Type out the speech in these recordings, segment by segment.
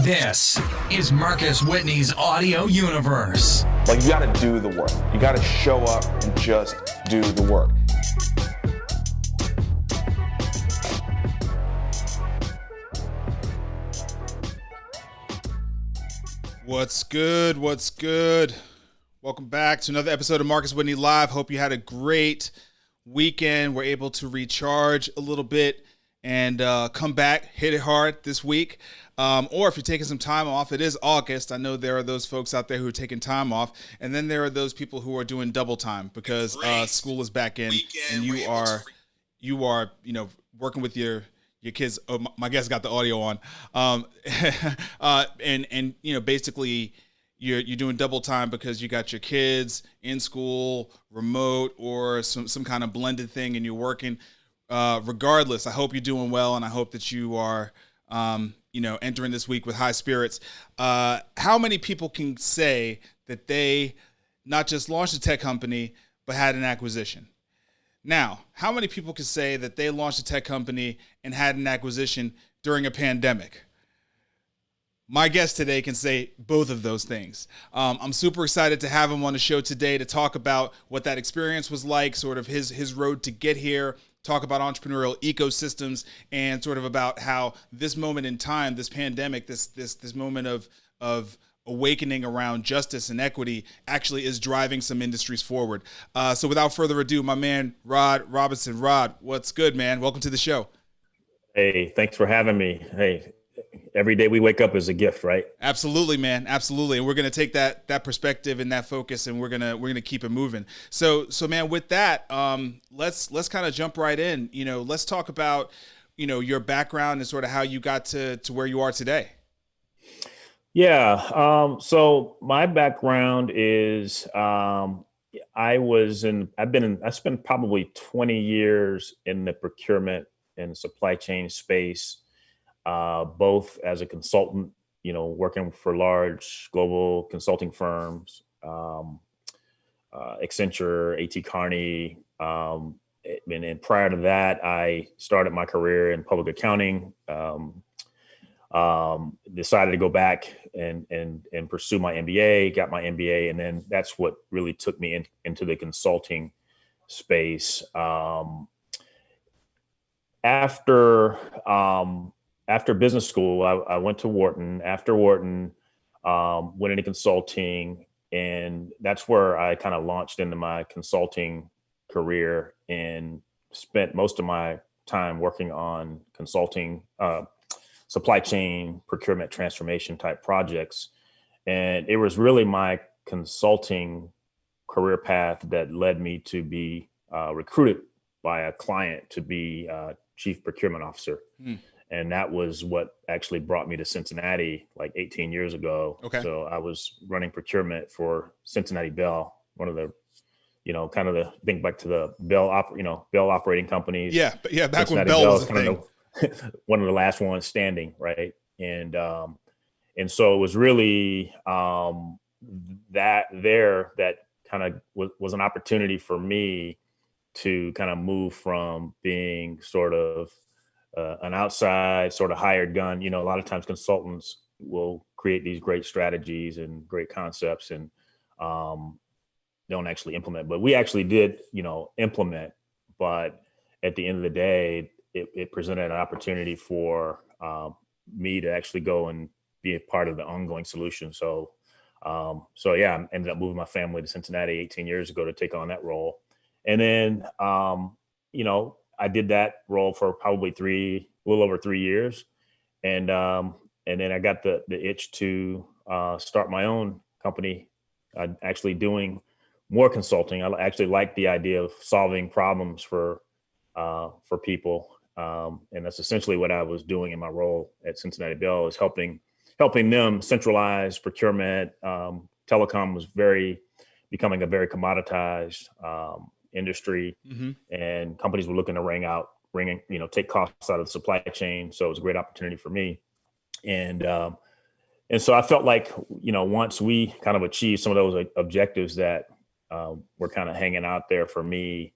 This is Marcus Whitney's audio universe. Like, you gotta do the work. You gotta show up and just do the work. What's good? What's good? Welcome back to another episode of Marcus Whitney Live. Hope you had a great weekend. We're able to recharge a little bit and come back, hit it hard this week. Or if you're taking some time off, it is August. I know there are those folks out there who are taking time off. And then there are those people who are doing double time because school is back in and you are, working with your kids. Oh, my guest got the audio on. Basically you're doing double time because you got your kids in school, remote, or some kind of blended thing, and you're working. Regardless, I hope you're doing well, and I hope that you are, entering this week with high spirits. How many people can say that they not just launched a tech company, but had an acquisition? Now, how many people can say that they launched a tech company and had an acquisition during a pandemic? My guest today can say both of those things. I'm super excited to have him on the show today to talk about what that experience was like, sort of his road to get here, talk about entrepreneurial ecosystems, and sort of about how this moment in time, this pandemic, this moment of awakening around justice and equity actually is driving some industries forward. So without further ado, my man, Rod Robinson. Rod, what's good, man? Welcome to the show. Hey, thanks for having me. Hey, every day we wake up is a gift, right? Absolutely, man. Absolutely. And we're going to take that perspective and that focus, and we're going to keep it moving. So man, with that, let's kind of jump right in. Let's talk about, your background and sort of how you got to where you are today. Yeah. So my background is, I spent probably 20 years in the procurement and supply chain space, both as a consultant, working for large global consulting firms, Accenture, A.T. Kearney. And prior to that, I started my career in public accounting, decided to go back and pursue my MBA, got my MBA. And then that's what really took me into the consulting space. After business school, I went to Wharton. After Wharton, went into consulting, and that's where I kind of launched into my consulting career and spent most of my time working on consulting, supply chain, procurement, transformation type projects. And it was really my consulting career path that led me to be recruited by a client to be chief procurement officer. And that was what actually brought me to Cincinnati like 18 years ago. Okay. So I was running procurement for Cincinnati Bell, one of the, think back to the Bell operating companies. Yeah. Back Cincinnati when Bell was a thing. One of the last ones standing. Right. And so it was really that kind of was an opportunity for me to kind of move from being sort of an outside sort of hired gun. A lot of times consultants will create these great strategies and great concepts and don't actually implement. But we actually did, implement. But at the end of the day, it presented an opportunity for me to actually go and be a part of the ongoing solution. So yeah, I ended up moving my family to Cincinnati 18 years ago to take on that role. And then, I did that role for probably a little over 3 years. And then I got the itch to start my own company, actually doing more consulting. I actually like the idea of solving problems for people. And that's essentially what I was doing in my role at Cincinnati Bell, is helping them centralize procurement. Telecom was becoming a very commoditized industry, and companies were looking to take costs out of the supply chain. So it was a great opportunity for me. And so I felt like, once we kind of achieved some of those objectives that were kind of hanging out there for me,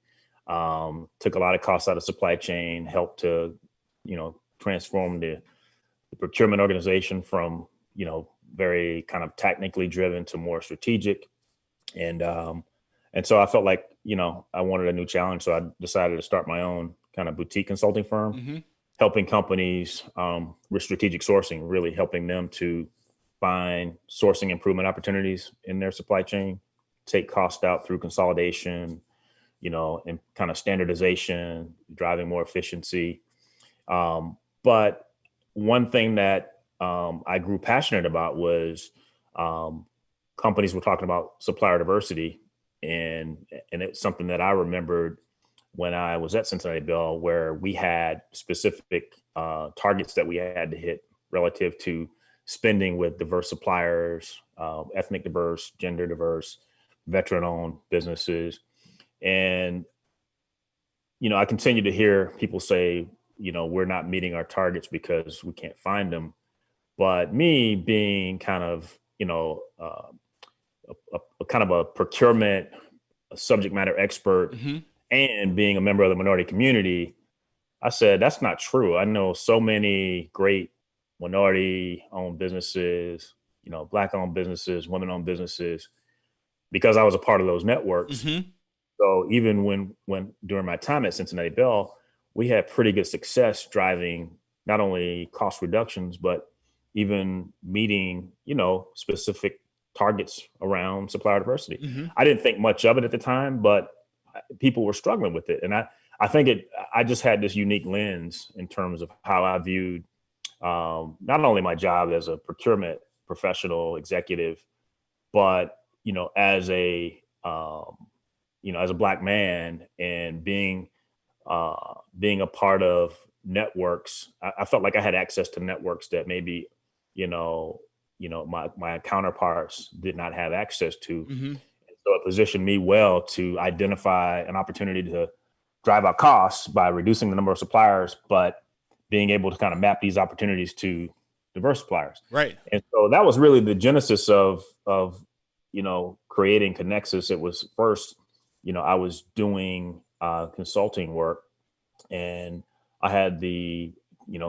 took a lot of costs out of supply chain, helped to, transform the procurement organization from very kind of technically driven to more strategic. And so I felt like, I wanted a new challenge. So I decided to start my own kind of boutique consulting firm, helping companies with strategic sourcing, really helping them to find sourcing improvement opportunities in their supply chain, take cost out through consolidation, and kind of standardization, driving more efficiency. But one thing that I grew passionate about was companies were talking about supplier diversity. And it's something that I remembered when I was at Cincinnati Bell, where we had specific targets that we had to hit relative to spending with diverse suppliers, ethnic diverse, gender diverse, veteran-owned businesses. And, I continue to hear people say, we're not meeting our targets because we can't find them. But me being kind of, a kind of a procurement subject matter expert and being a member of the minority community, I said, that's not true. I know so many great minority-owned businesses, Black-owned businesses, women-owned businesses, because I was a part of those networks. So even when during my time at Cincinnati Bell, we had pretty good success driving not only cost reductions, but even meeting, specific targets around supplier diversity. I didn't think much of it at the time, but people were struggling with it. And I think I just had this unique lens in terms of how I viewed not only my job as a procurement professional executive, but, as a Black man and being a part of networks, I felt like I had access to networks that maybe, my counterparts did not have access to. So it positioned me well to identify an opportunity to drive out costs by reducing the number of suppliers, but being able to kind of map these opportunities to diverse suppliers. Right. And so that was really the genesis of creating Connexus. It was first, I was doing consulting work, and I had the,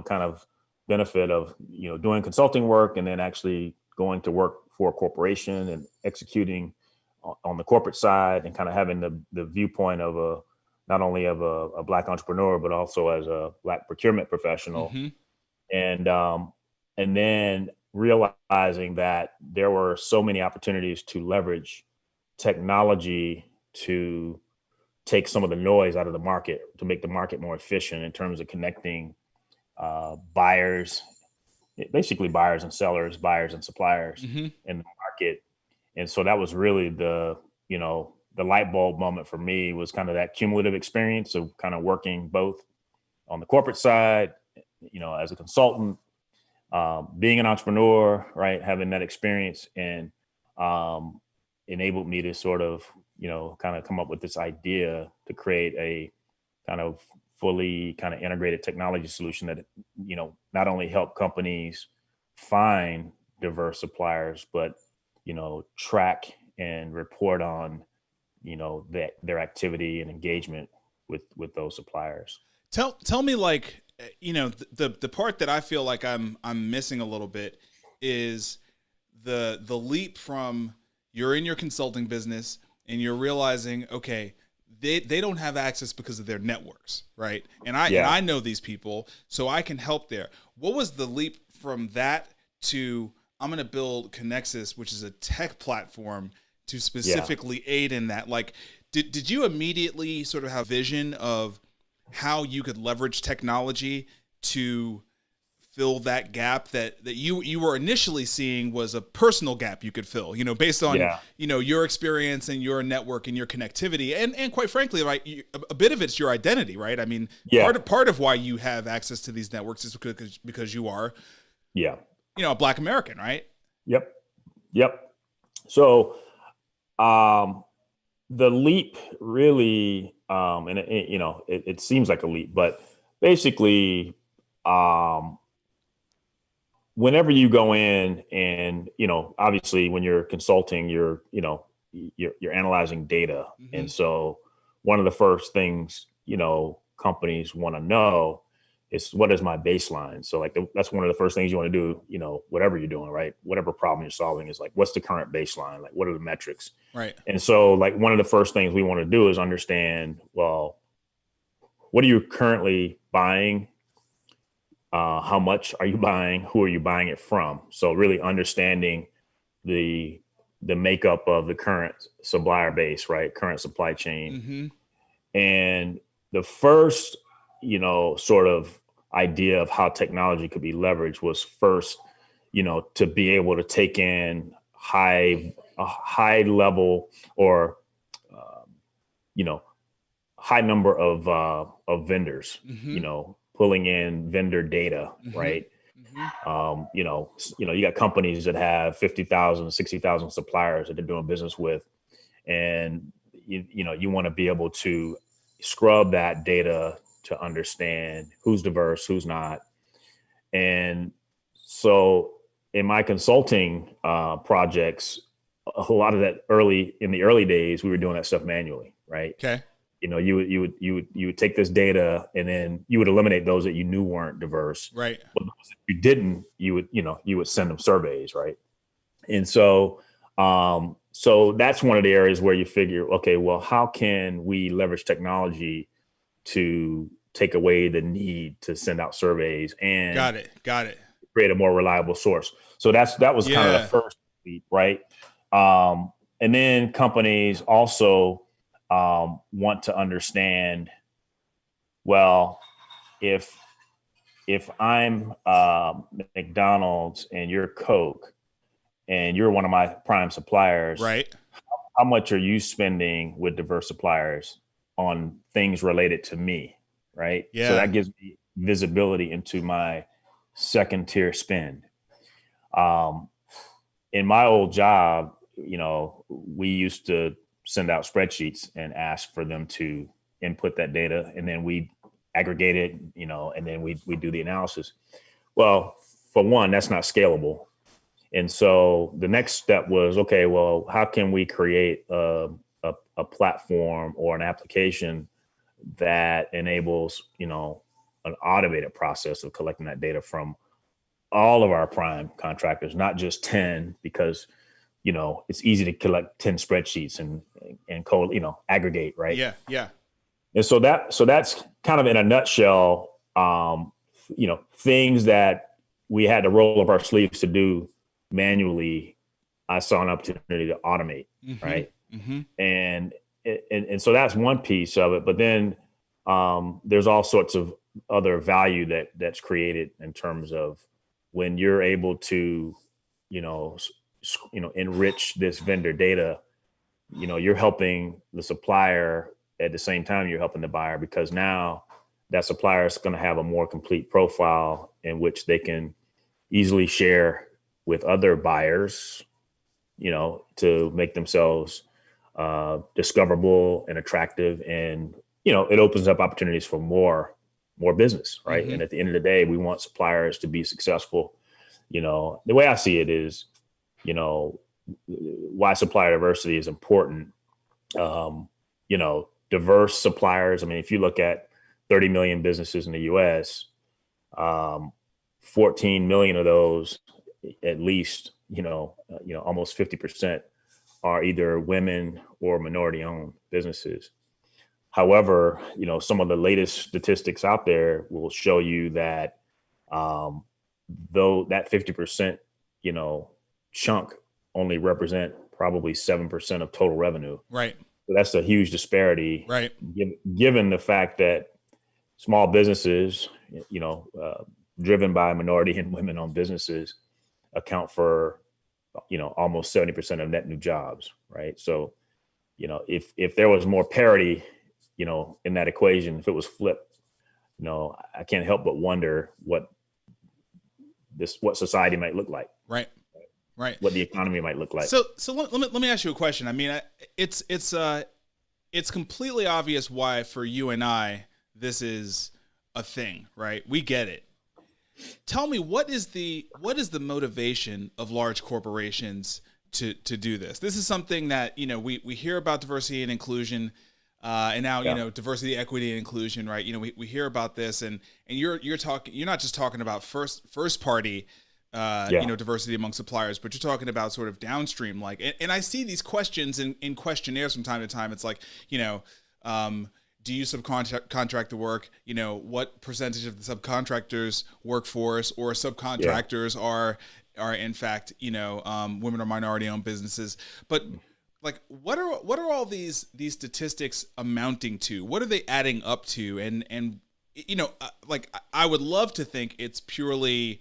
kind of benefit of, doing consulting work and then actually going to work for a corporation and executing on the corporate side and kind of having the viewpoint of not only of a Black entrepreneur, but also as a Black procurement professional. And then realizing that there were so many opportunities to leverage technology to take some of the noise out of the market, to make the market more efficient in terms of connecting buyers, basically buyers and sellers, buyers and suppliers in the market. And so that was really the light bulb moment for me, was kind of that cumulative experience of kind of working both on the corporate side, as a consultant, being an entrepreneur, right, having that experience, and enabled me to sort of, kind of come up with this idea to create a kind of fully kind of integrated technology solution that, not only help companies find diverse suppliers, but, track and report on, their activity and engagement with those suppliers. Tell me, like, the part that I feel like I'm missing a little bit is the leap from you're in your consulting business and you're realizing, okay, they don't have access because of their networks, right? And I know these people, so I can help there. What was the leap from that to I'm going to build Connexus, which is a tech platform to specifically aid in that? Like, did you immediately sort of have vision of how you could leverage technology to fill that gap that you were initially seeing was a personal gap you could fill, based on, your experience and your network and your connectivity. And quite frankly, right, a bit of it's your identity, right? I mean, part of why you have access to these networks is because you are, a Black American, right? Yep. So, the leap really, and it seems like a leap, but basically, whenever you go in and, obviously when you're consulting, you're analyzing data. And so one of the first things, companies want to know It's what is my baseline? So like that's one of the first things you want to do, whatever you're doing, right? Whatever problem you're solving is like, what's the current baseline? Like, what are the metrics? Right. And so like one of the first things we want to do is understand, well, what are you currently buying? How much are you buying? Who are you buying it from? So really understanding the makeup of the current supplier base, right? Current supply chain. Mm-hmm. And the first, sort of idea of how technology could be leveraged was first, to be able to take in a high level or, high number of vendors, Mm-hmm. pulling in vendor data, Mm-hmm. right? Mm-hmm. You got companies that have 50,000, 60,000 suppliers that they're doing business with. And, you want to be able to scrub that data to understand who's diverse, who's not. And so in my consulting projects, a lot of that in the early days, we were doing that stuff manually, right? Okay. You would take this data and then you would eliminate those that you knew weren't diverse. Right. But those that you didn't, you would send them surveys, right? And so so that's one of the areas where you figure, okay, well, how can we leverage technology to take away the need to send out surveys and Got it. create a more reliable source? So that was kind of the first leap, right? And then companies also want to understand, well, if I'm McDonald's and you're Coke and you're one of my prime suppliers, right? How much are you spending with diverse suppliers on things related to me, right? Yeah. So that gives me visibility into my second tier spend. In my old job, we used to send out spreadsheets and ask for them to input that data, and then we aggregate it, and then we do the analysis. Well, for one, that's not scalable. And so the next step was, okay, well, how can we create a platform or an application that enables, an automated process of collecting that data from all of our prime contractors, not just 10, because, it's easy to collect 10 spreadsheets and code, aggregate, right? Yeah. Yeah. And so that's kind of in a nutshell, things that we had to roll up our sleeves to do manually. I saw an opportunity to automate, Mm-hmm. right? Mm-hmm. And so that's one piece of it. But then there's all sorts of other value that's created in terms of when you're able to, enrich this vendor data. You're helping the supplier at the same time you're helping the buyer, because now that supplier is going to have a more complete profile in which they can easily share with other buyers, to make themselves discoverable and attractive. And, it opens up opportunities for more business, right? Mm-hmm. And at the end of the day, we want suppliers to be successful. The way I see it is, why supplier diversity is important. Diverse suppliers. I mean, if you look at 30 million businesses in the US, 14 million of those, at least, almost 50% are either women or minority owned businesses. However, some of the latest statistics out there will show you that though that 50%, chunk only represent probably 7% of total revenue. Right. So that's a huge disparity. Right. Given the fact that small businesses, driven by minority and women-owned businesses, account for, almost 70% of net new jobs, right? So, if there was more parity, in that equation, if it was flipped, I can't help but wonder what society might look like. Right. Right. What the economy might look like. So let me ask you a question. I mean, it's completely obvious why for you and I this is a thing, right? We get it. Tell me, what is the motivation of large corporations to do this? This is something that we hear about diversity and inclusion. And now, Yeah. you know, diversity, equity, and inclusion, right? You know, we hear about this, and you're not just talking about first party, you know, diversity among suppliers, but you're talking about sort of downstream, like, and I see these questions in questionnaires from time to time. It's like, you know, do you subcontract the work? You know, what percentage of the subcontractors workforce or subcontractors are in fact, you know, women or minority owned businesses? But like, what are all these statistics amounting to? What are they adding up to? And you know, like, I would love to think it's purely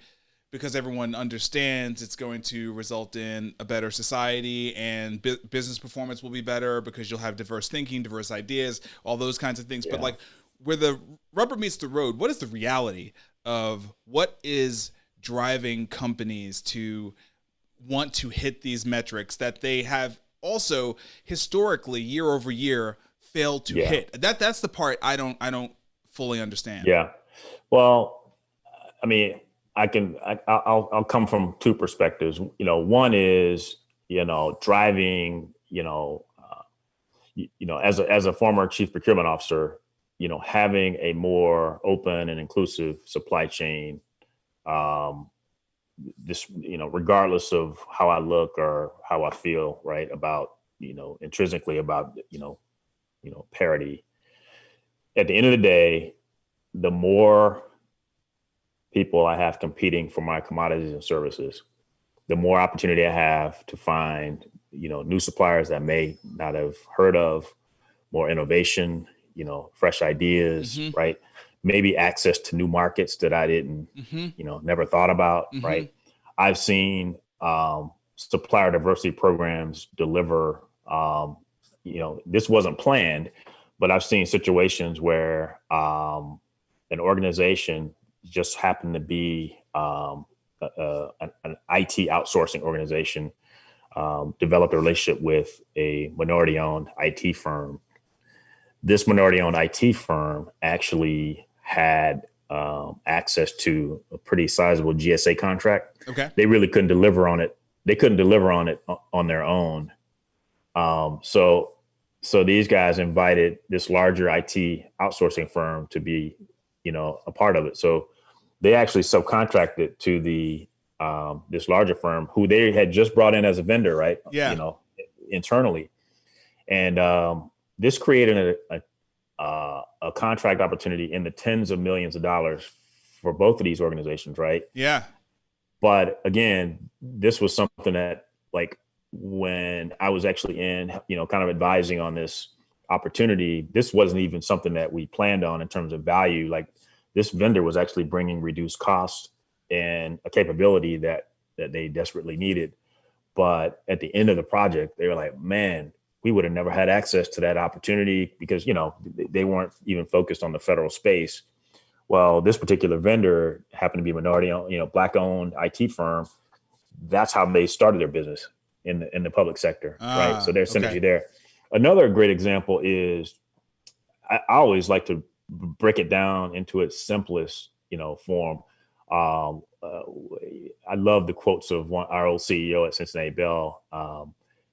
because everyone understands it's going to result in a better society, and business performance will be better because you'll have diverse thinking, diverse ideas, all those kinds of things. But like, where the rubber meets the road, what is the reality of what is driving companies to want to hit these metrics that they have also historically year over year failed to hit? That's the part I don't fully understand. Yeah. Well, I mean, I'll come from two perspectives. You know, one is, you know, driving, you know, as a former chief procurement officer, you know, having a more open and inclusive supply chain, this, you know, regardless of how I look or how I feel, right, about, you know, intrinsically about, you know, parity. At the end of the day, the more people I have competing for my commodities and services, the more opportunity I have to find, you know, new suppliers that I may not have heard of, more innovation, you know, fresh ideas, right? Maybe access to new markets that I didn't, you know, never thought about, right? I've seen supplier diversity programs deliver, you know, this wasn't planned, but I've seen situations where an organization just happened to be an IT outsourcing organization, developed a relationship with a minority-owned IT firm. This minority-owned IT firm actually had access to a pretty sizable GSA contract. Okay. They really couldn't deliver on it. They couldn't deliver on it on their own. So these guys invited this larger IT outsourcing firm to be, you know, a part of it. So they actually subcontracted to the this larger firm who they had just brought in as a vendor, right? Yeah. You know, internally, and this created a contract opportunity in the tens of millions of dollars for both of these organizations, right? Yeah. But again, this was something that, like, when I was actually in, you know, kind of advising on this opportunity, this wasn't even something that we planned on in terms of value. Like, this vendor was actually bringing reduced costs and a capability that they desperately needed. But at the end of the project, they were like, man, we would have never had access to that opportunity because, you know, they weren't even focused on the federal space. Well, this particular vendor happened to be a minority, you know, Black owned IT firm. That's how they started their business in the public sector, right? So there's synergy there. Another great example is I always like to break it down into its simplest, you know, form. I love the quotes of our old CEO at Cincinnati Bell.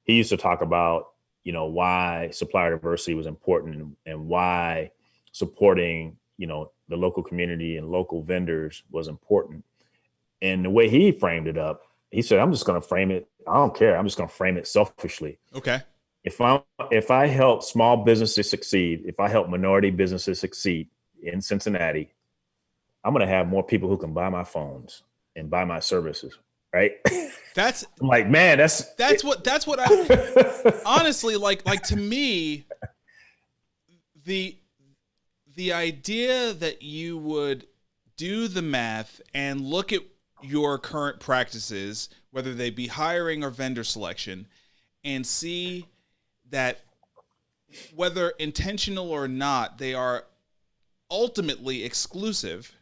He used to talk about, you know, why supplier diversity was important and why supporting, you know, the local community and local vendors was important. And the way he framed it up, he said, I'm just going to frame it. I don't care. I'm just going to frame it selfishly. Okay. If I help small businesses succeed, if I help minority businesses succeed in Cincinnati, I'm going to have more people who can buy my phones and buy my services. Right. I'm like, man, that's what I honestly like to me, the idea that you would do the math and look at your current practices, whether they be hiring or vendor selection, and see that whether intentional or not, they are ultimately exclusive.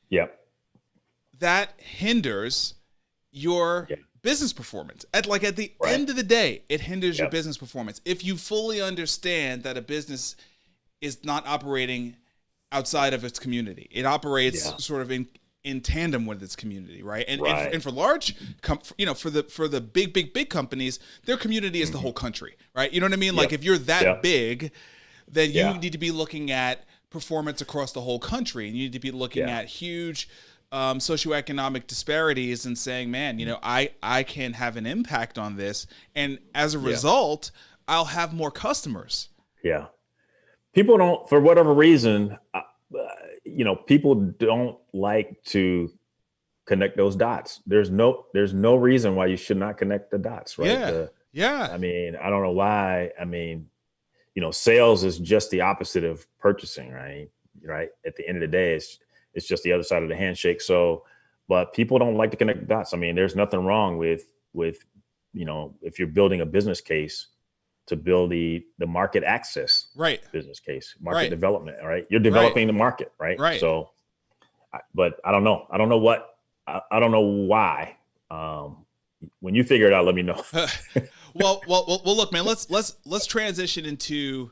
Yep. That hinders your business performance. At the end of the day, it hinders your business performance. If you fully understand that a business is not operating outside of its community, it operates sort of in tandem with its community, right? And for large, for the big companies, their community is the whole country, right? You know what I mean? Like, if you're that big, then you need to be looking at performance across the whole country. And you need to be looking at huge socioeconomic disparities and saying, man, I can have an impact on this. And as a result, I'll have more customers. Yeah. People don't, for whatever reason, people don't like to connect those dots. There's no reason why you should not connect the dots, right? I mean, I don't know why. I mean, sales is just the opposite of purchasing, right? Right. At the end of the day, it's just the other side of the handshake. So, but people don't like to connect the dots. I mean, there's nothing wrong with, if you're building a business case, to build the market access business case, market development, right? You're developing the market, right? So, but I don't know. I don't know why. When you figure it out, let me know. Well, look, man, let's transition into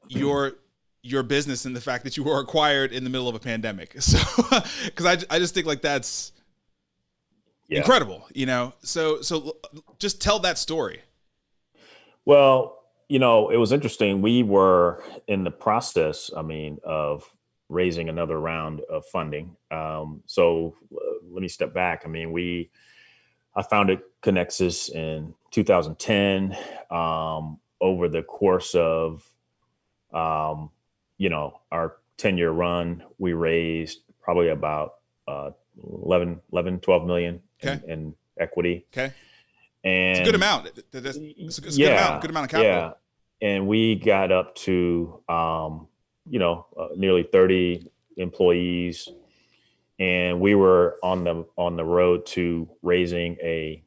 your business and the fact that you were acquired in the middle of a pandemic. So, because I just think like that's incredible, So just tell that story. Well, it was interesting. We were in the process, of raising another round of funding. So let me step back. I mean, I founded Connexus in 2010. Over the course of, our 10-year run, we raised probably about 12 million in equity. Okay. And it's a good amount. It's a good amount of capital. Yeah. And we got up to, nearly 30 employees, and we were on the road to raising a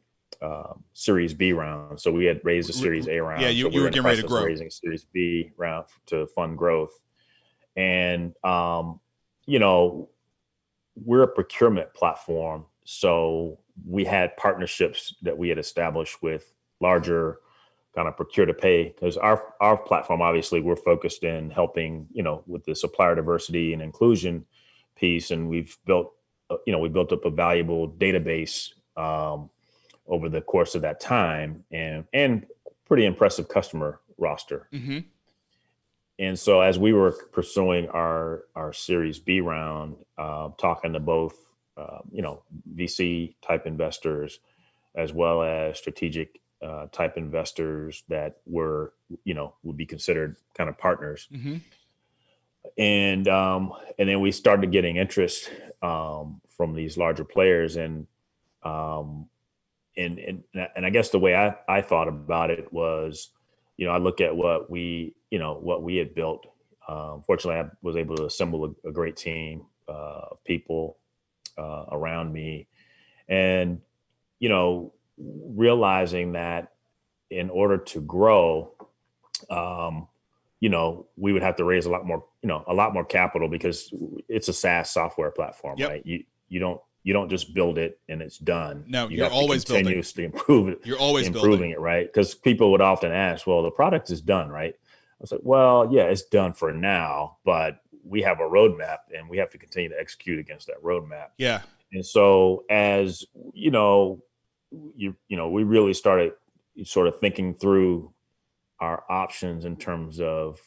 Series B round. So we had raised a Series A round. Yeah, you were getting ready to grow. Raising a Series B round to fund growth. And, we're a procurement platform. So we had partnerships that we had established with larger kind of procure to pay, because our platform, obviously, we're focused in helping, with the supplier diversity and inclusion piece. And we've built up a valuable database over the course of that time, and pretty impressive customer roster. Mm-hmm. And so as we were pursuing our Series B round, talking to both, VC type investors, as well as strategic type investors that would be considered kind of partners. Mm-hmm. And then we started getting interest from these larger players, and I guess the way I thought about it was, I look at what we had built. Fortunately, I was able to assemble a great team of people around me, and realizing that in order to grow, we would have to raise a lot more capital, because it's a SaaS software platform, right? You don't just build it and it's done. No, you you're have always to continuously improve it. You're always improving it, right? Because people would often ask, well, the product is done, right? I was like, well, yeah, it's done for now, but we have a roadmap and we have to continue to execute against that roadmap. Yeah. And so as, we really started sort of thinking through our options in terms of,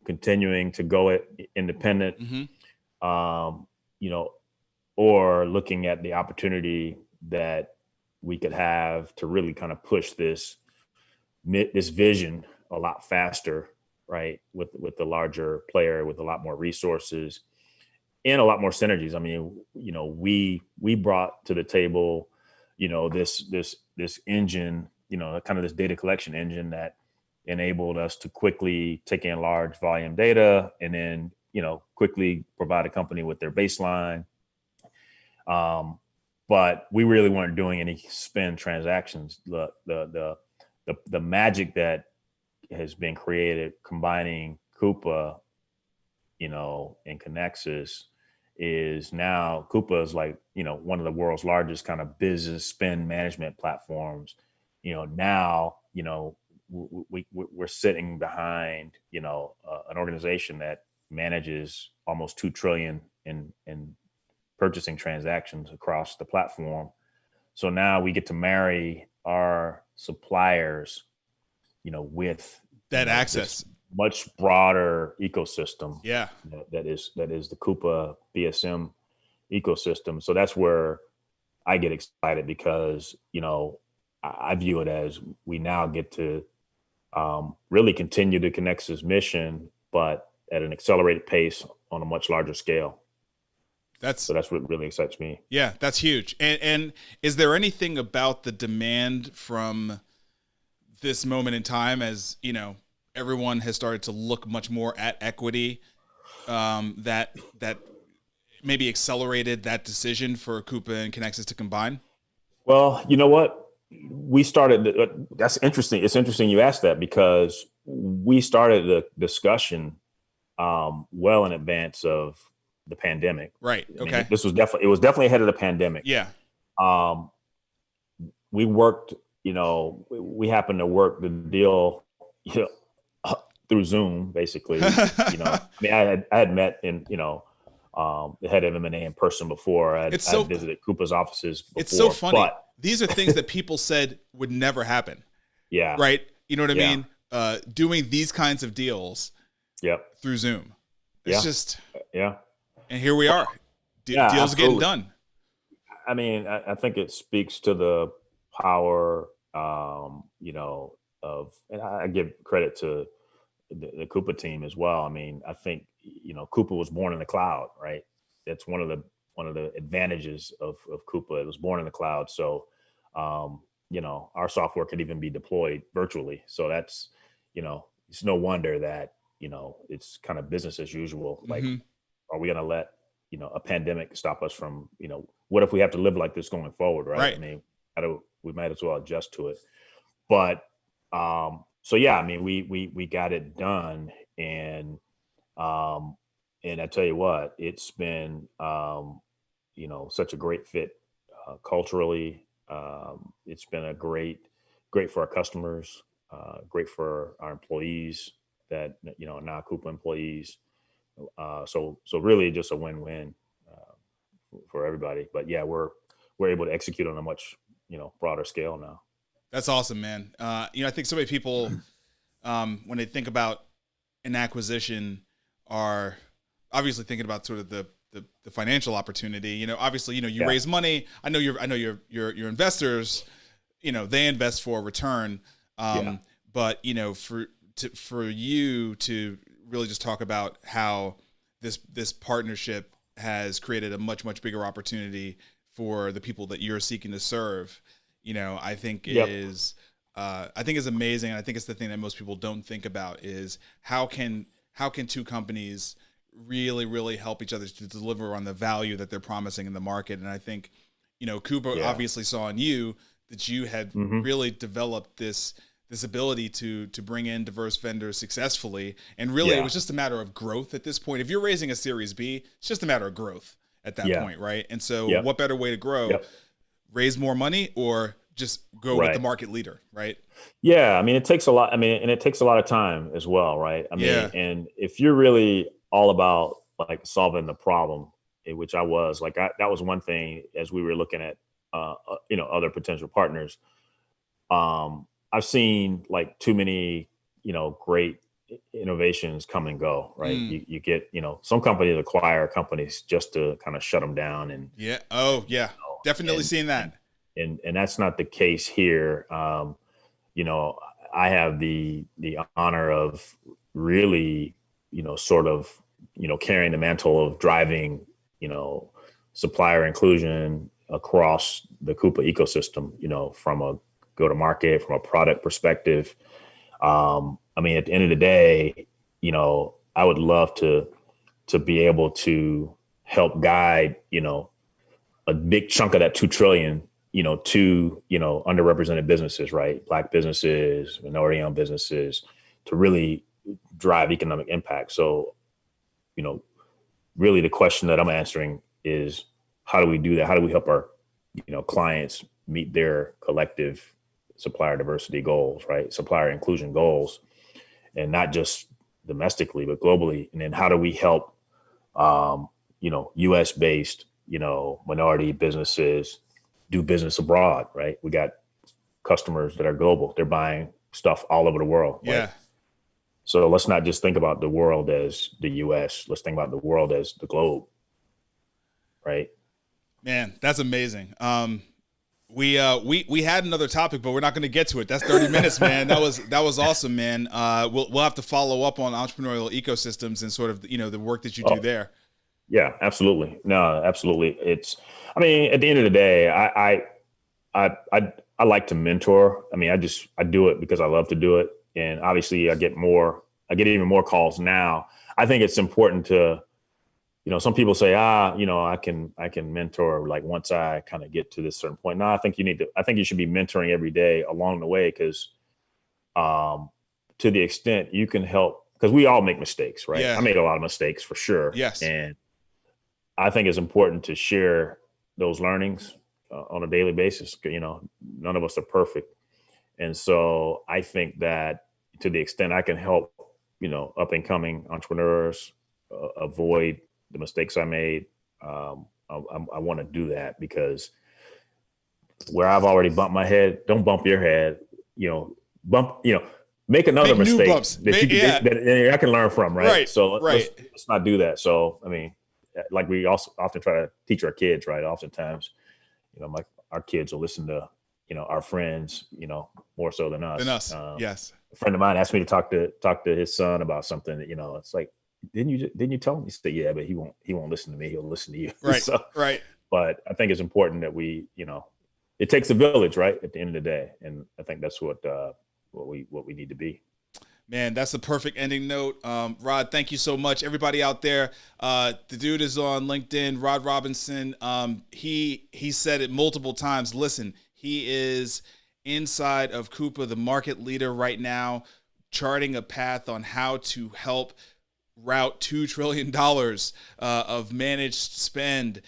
continuing to go it independent, Mm-hmm. Or looking at the opportunity that we could have to really kind of push this vision a lot faster, right? With the larger player, with a lot more resources and a lot more synergies. I mean, we brought to the table, this engine, kind of this data collection engine that enabled us to quickly take in large volume data, and then, quickly provide a company with their baseline. But we really weren't doing any spend transactions. The magic that has been created combining Coupa, and Connexus is now Coupa is like, one of the world's largest kind of business spend management platforms. Now, we're sitting behind, an organization that manages almost 2 trillion in purchasing transactions across the platform. So now we get to marry our suppliers, with that access. much broader ecosystem. Yeah. That is the Coupa BSM ecosystem. So that's where I get excited because, I view it as we now get to really continue to Connex's mission, but at an accelerated pace on a much larger scale. So that's what really excites me. Yeah, that's huge. And is there anything about the demand from this moment in time, as everyone has started to look much more at equity, that maybe accelerated that decision for Coupa and Connexus to combine? Well, you know what? We started. That's interesting. It's interesting you asked that because we started the discussion well in advance of the pandemic. Right. Okay. I mean, it was definitely ahead of the pandemic. Yeah. We worked. We happened to work the deal through Zoom, basically. I mean, I had met the head of M&A in person before. I visited Coupa's offices before. It's so funny. But these are things that people said would never happen. Yeah. Right. You know what I mean? Doing these kinds of deals. Yep. Through Zoom. It's just. Yeah. And here we are. Deals absolutely. Getting done. I mean, I think it speaks to the power, and I give credit to the Coupa team as well. I mean, I think, Coupa was born in the cloud, right? That's one of the advantages of Coupa. It was born in the cloud. So, our software could even be deployed virtually. So that's, it's no wonder that, it's kind of business as usual. Like, are we going to let, a pandemic stop us from, what if we have to live like this going forward? Right. I mean, we might as well adjust to it. But, so yeah, I mean, we got it done, and I tell you what, it's been, such a great fit culturally. It's been great for our customers, great for our employees that, are now Coupa employees. So really just a win-win for everybody. But yeah, we're able to execute on a much, broader scale now. That's awesome, man. I think so many people, when they think about an acquisition, are obviously thinking about sort of the financial opportunity. Obviously, you raise money. I know your investors, they invest for a return. But for you to really just talk about how this partnership has created a much, much bigger opportunity for the people that you're seeking to serve, I think is amazing. And I think it's the thing that most people don't think about is how can two companies really, really help each other to deliver on the value that they're promising in the market. And I think, Coupa obviously saw in you that you had really developed this ability to bring in diverse vendors successfully. And really it was just a matter of growth at this point. If you're raising a Series B, it's just a matter of growth at that point, right? And so what better way to grow? Raise more money or just go with the market leader, right? Yeah, I mean, it takes a lot. I mean, and it takes a lot of time as well, right? I mean, and if you're really all about like solving the problem, which I was, like, that was one thing as we were looking at, other potential partners. I've seen like too many, great innovations come and go, right? You get, some companies acquire companies just to kind of shut them down. And definitely seeing that. And that's not the case here. I have the honor of really, sort of, carrying the mantle of driving, supplier inclusion across the Coupa ecosystem, from a go-to-market, from a product perspective. I mean, at the end of the day, I would love to be able to help guide, a big chunk of that 2 trillion, to, underrepresented businesses, right? Black businesses, minority-owned businesses, to really drive economic impact. So, really the question that I'm answering is, how do we do that? How do we help our, clients meet their collective supplier diversity goals, right? Supplier inclusion goals, and not just domestically, but globally. And then how do we help, US based, minority businesses do business abroad, right? We got customers that are global. They're buying stuff all over the world. Yeah. Right? So let's not just think about the world as the US. Let's think about the world as the globe. Right. Man, that's amazing. We had another topic, but we're not going to get to it. That's 30 minutes, man. That was awesome, man. We'll have to follow up on entrepreneurial ecosystems and sort of, the work that you do there. Yeah, absolutely. No, absolutely. I mean, at the end of the day, I like to mentor. I mean, I do it because I love to do it. And obviously I get even more calls now. I think it's important to, some people say, I can mentor like once I kind of get to this certain point. No, I think you should be mentoring every day along the way. Cause, to the extent you can help, because we all make mistakes, right? Yeah. I made a lot of mistakes for sure. Yes. And I think it's important to share those learnings on a daily basis. None of us are perfect. And so I think that to the extent I can help, up and coming entrepreneurs avoid the mistakes I made, I want to do that, because where I've already bumped my head, don't bump your head, make another mistake that I can learn from. Right. So let's not do that. So, I mean, like we also often try to teach our kids, right? Oftentimes, our kids will listen to, our friends, more so than us. Yes. A friend of mine asked me to talk to his son about something that, it's like, didn't you tell him? He said, yeah, but he won't listen to me. He'll listen to you. Right. So, right. But I think it's important that we, it takes a village, right? At the end of the day. And I think that's what we need to be. Man, that's the perfect ending note. Rod, thank you so much. Everybody out there, the dude is on LinkedIn, Rod Robinson. He said it multiple times. Listen, he is inside of Coupa, the market leader right now, charting a path on how to help route $2 trillion of managed spend,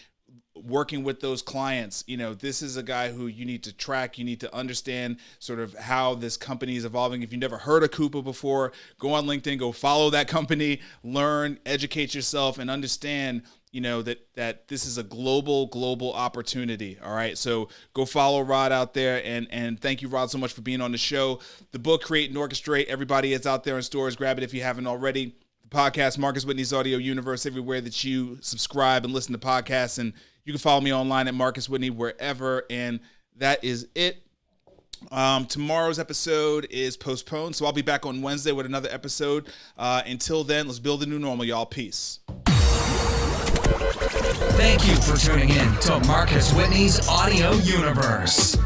working with those clients. This is a guy who you need to track. You need to understand sort of how this company is evolving. If you've never heard of Coupa before, go on LinkedIn, go follow that company, learn, educate yourself, and understand, that this is a global opportunity. All right. So go follow Rod out there. And thank you, Rod, so much for being on the show. The book, Create and Orchestrate, everybody is out there in stores. Grab it if you haven't already. The podcast, Marcus Whitney's Audio Universe, everywhere that you subscribe and listen to podcasts. And you can follow me online at Marcus Whitney, wherever. And that is it. Tomorrow's episode is postponed, so I'll be back on Wednesday with another episode. Until then, let's build a new normal, y'all. Peace. Thank you for tuning in to Marcus Whitney's Audio Universe.